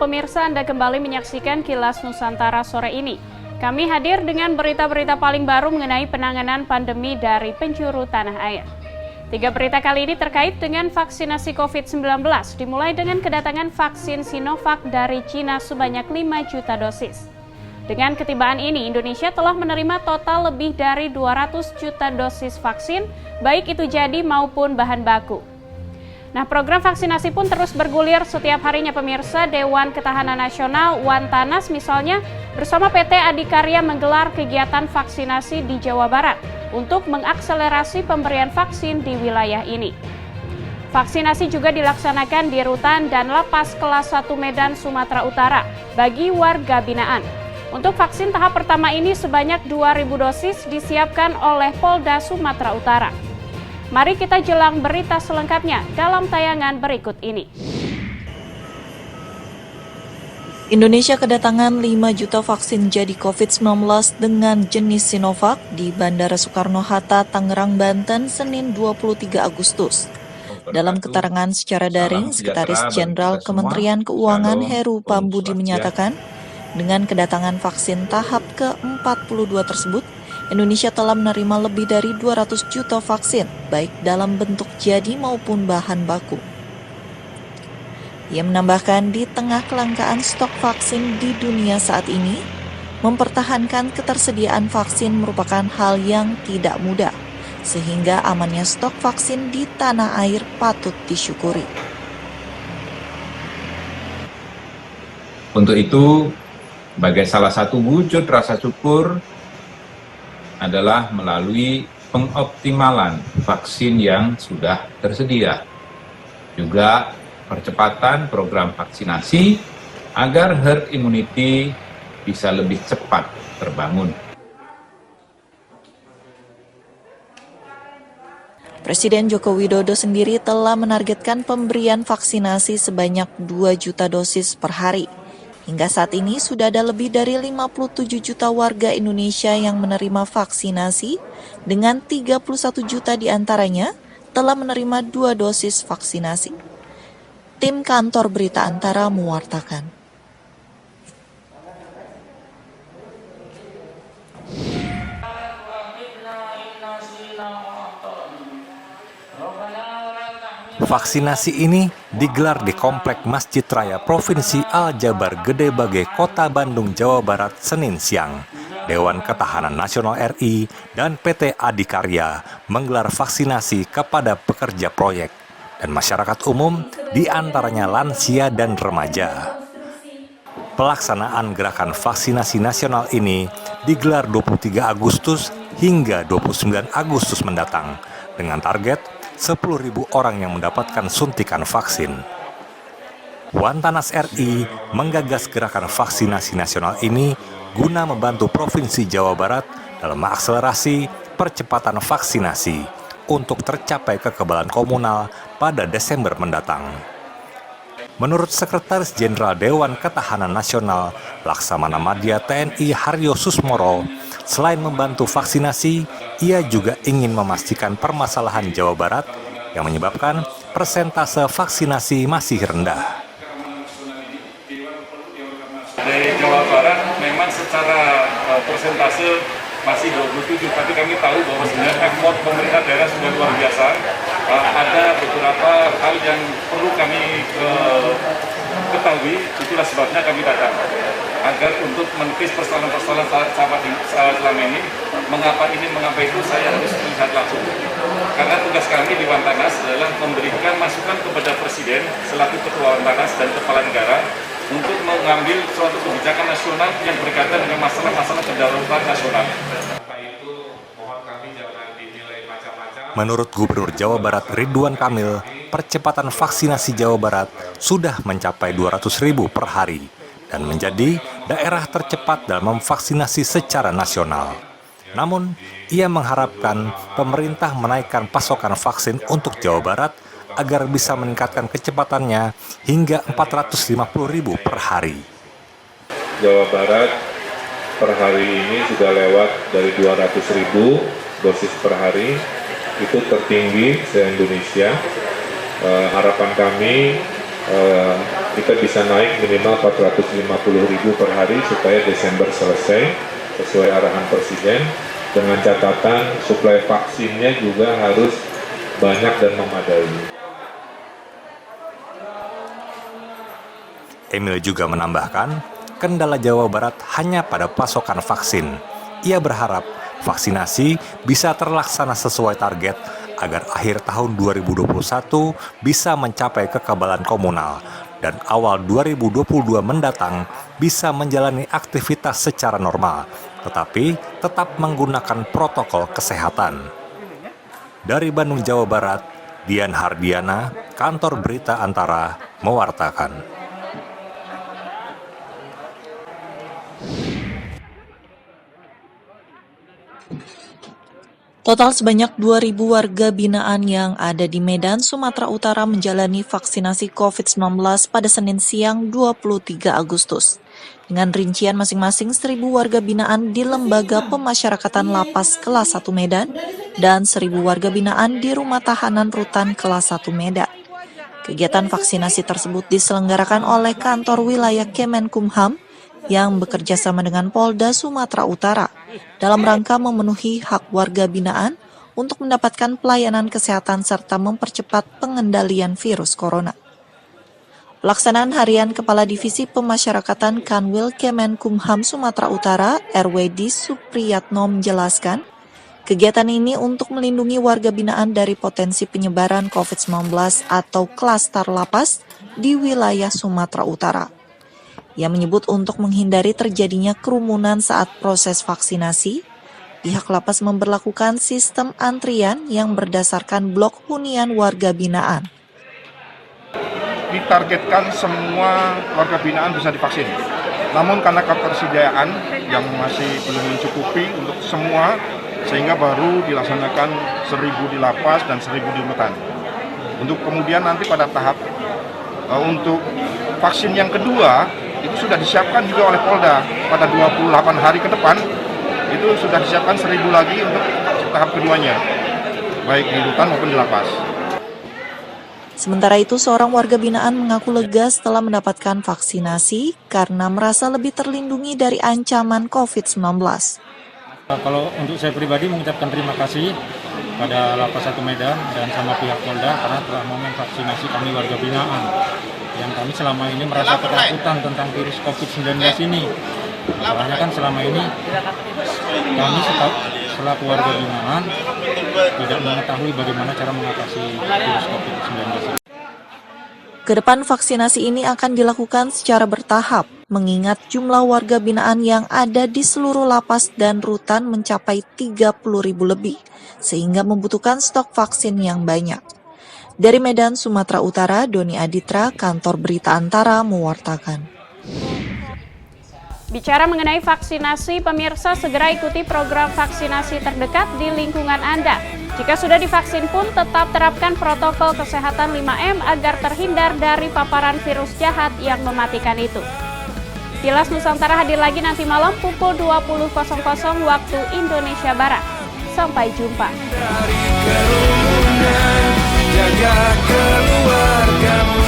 pemirsa, Anda kembali menyaksikan Kilas Nusantara sore ini. Kami hadir dengan berita-berita paling baru mengenai penanganan pandemi dari penjuru tanah air. 3 berita kali ini terkait dengan vaksinasi COVID-19, dimulai dengan kedatangan vaksin Sinovac dari Cina sebanyak 5 juta dosis. Dengan ketibaan ini, Indonesia telah menerima total lebih dari 200 juta dosis vaksin, baik itu jadi maupun bahan baku. Nah, program vaksinasi pun terus bergulir setiap harinya pemirsa. Dewan Ketahanan Nasional Wantanas misalnya bersama PT Adikarya menggelar kegiatan vaksinasi di Jawa Barat untuk mengakselerasi pemberian vaksin di wilayah ini. Vaksinasi juga dilaksanakan di Rutan dan Lapas Kelas 1 Medan, Sumatera Utara bagi warga binaan. Untuk vaksin tahap pertama ini sebanyak 2.000 dosis disiapkan oleh Polda Sumatera Utara. Mari kita jelang berita selengkapnya dalam tayangan berikut ini. Indonesia kedatangan 5 juta vaksin jadi COVID-19 dengan jenis Sinovac di Bandara Soekarno-Hatta, Tangerang, Banten, Senin 23 Agustus. Dalam keterangan secara daring, Sekretaris Jenderal Kementerian Keuangan Heru Pambudi menyatakan, dengan kedatangan vaksin tahap ke-42 tersebut, Indonesia telah menerima lebih dari 200 juta vaksin, baik dalam bentuk jadi maupun bahan baku. Ia menambahkan di tengah kelangkaan stok vaksin di dunia saat ini, mempertahankan ketersediaan vaksin merupakan hal yang tidak mudah, sehingga amannya stok vaksin di tanah air patut disyukuri. Untuk itu, sebagai salah satu wujud rasa syukur adalah melalui pengoptimalan vaksin yang sudah tersedia. Juga percepatan program vaksinasi agar herd immunity bisa lebih cepat terbangun. Presiden Joko Widodo sendiri telah menargetkan pemberian vaksinasi sebanyak 2 juta dosis per hari. Hingga saat ini sudah ada lebih dari 57 juta warga Indonesia yang menerima vaksinasi, dengan 31 juta diantaranya telah menerima 2 dosis vaksinasi. Tim Kantor Berita Antara mewartakan. Vaksinasi ini digelar di Komplek Masjid Raya Provinsi Al-Jabar Gede Bage, Kota Bandung, Jawa Barat, Senin siang. Dewan Ketahanan Nasional RI dan PT Adikarya menggelar vaksinasi kepada pekerja proyek dan masyarakat umum, di antaranya lansia dan remaja. Pelaksanaan gerakan vaksinasi nasional ini digelar 23 Agustus hingga 29 Agustus mendatang dengan target 10.000 orang yang mendapatkan suntikan vaksin. Wantanas RI menggagas gerakan vaksinasi nasional ini guna membantu Provinsi Jawa Barat dalam mengakselerasi percepatan vaksinasi untuk tercapai kekebalan komunal pada Desember mendatang. Menurut Sekretaris Jenderal Dewan Ketahanan Nasional Laksamana Madya TNI Haryo Susmoro, selain membantu vaksinasi, ia juga ingin memastikan permasalahan Jawa Barat yang menyebabkan persentase vaksinasi masih rendah. Dari Jawa Barat memang secara persentase masih 27, tapi kami tahu bahwa sebenarnya effort pemerintah daerah sudah luar biasa. Ada beberapa hal yang perlu kami ketahui, itulah sebabnya kami datang. Agar untuk menepis persoalan-persoalan sahabat selama ini, mengapa itu saya harus melihat langsung. Karena tugas kami di Wantanas adalah memberikan masukan kepada Presiden selaku Ketua Wantanas dan Kepala Negara untuk mengambil suatu kebijakan nasional yang berkaitan dengan masalah-masalah kedaruratan nasional. Menurut Gubernur Jawa Barat Ridwan Kamil, percepatan vaksinasi Jawa Barat sudah mencapai 200.000 per hari dan menjadi daerah tercepat dalam memvaksinasi secara nasional. Namun, ia mengharapkan pemerintah menaikkan pasokan vaksin untuk Jawa Barat agar bisa meningkatkan kecepatannya hingga 450.000 per hari. Jawa Barat per hari ini sudah lewat dari 200.000 dosis per hari, itu tertinggi se-Indonesia. Harapan kami kita bisa naik minimal 450.000 per hari supaya Desember selesai sesuai arahan Presiden, dengan catatan suplai vaksinnya juga harus banyak dan memadai. Emil juga menambahkan, kendala Jawa Barat hanya pada pasokan vaksin. Ia berharap vaksinasi bisa terlaksana sesuai target agar akhir tahun 2021 bisa mencapai kekebalan komunal dan awal 2022 mendatang bisa menjalani aktivitas secara normal, tetapi tetap menggunakan protokol kesehatan. Dari Bandung, Jawa Barat, Dian Hardiana, Kantor Berita Antara, mewartakan. Total sebanyak 2.000 warga binaan yang ada di Medan, Sumatera Utara menjalani vaksinasi COVID-19 pada Senin siang 23 Agustus. Dengan rincian masing-masing 1.000 warga binaan di Lembaga Pemasyarakatan Lapas Kelas 1 Medan dan 1.000 warga binaan di Rumah Tahanan Rutan Kelas 1 Medan. Kegiatan vaksinasi tersebut diselenggarakan oleh Kantor Wilayah Kemenkumham yang bekerja sama dengan Polda Sumatera Utara dalam rangka memenuhi hak warga binaan untuk mendapatkan pelayanan kesehatan serta mempercepat pengendalian virus corona. Pelaksanaan harian Kepala Divisi Pemasyarakatan Kanwil Kemenkumham Sumatera Utara, RWD Supriyatno menjelaskan, kegiatan ini untuk melindungi warga binaan dari potensi penyebaran COVID-19 atau klaster lapas di wilayah Sumatera Utara. Ia menyebut untuk menghindari terjadinya kerumunan saat proses vaksinasi, pihak lapas memberlakukan sistem antrian yang berdasarkan blok hunian warga binaan. Ditargetkan semua warga binaan bisa divaksin. Namun karena ketersediaan yang masih belum mencukupi untuk semua, sehingga baru dilaksanakan 1.000 di lapas dan 1.000 di rutan. Untuk kemudian nanti pada tahap untuk vaksin yang kedua, itu sudah disiapkan juga oleh Polda pada 28 hari ke depan, itu sudah disiapkan 1.000 lagi untuk tahap keduanya, baik di rutan maupun di lapas. Sementara itu, seorang warga binaan mengaku lega setelah mendapatkan vaksinasi karena merasa lebih terlindungi dari ancaman COVID-19. Kalau untuk saya pribadi mengucapkan terima kasih pada Lapas 1 Medan dan sama pihak Polda karena telah mau memvaksinasi kami warga binaan. Yang kami selama ini merasa ketakutan tentang virus COVID-19 ini. Soalnya kan selama ini kami selaku warga binaan tidak mengetahui bagaimana cara mengatasi virus COVID-19 ini. Kedepan vaksinasi ini akan dilakukan secara bertahap, mengingat jumlah warga binaan yang ada di seluruh lapas dan rutan mencapai 30.000 lebih, sehingga membutuhkan stok vaksin yang banyak. Dari Medan, Sumatera Utara, Doni Aditra, Kantor Berita Antara, mewartakan. Bicara mengenai vaksinasi, pemirsa segera ikuti program vaksinasi terdekat di lingkungan Anda. Jika sudah divaksin pun, tetap terapkan protokol kesehatan 5M agar terhindar dari paparan virus jahat yang mematikan itu. Kilas Nusantara hadir lagi nanti malam pukul 20.00 waktu Indonesia Barat. Sampai jumpa. Jaga keluargamu.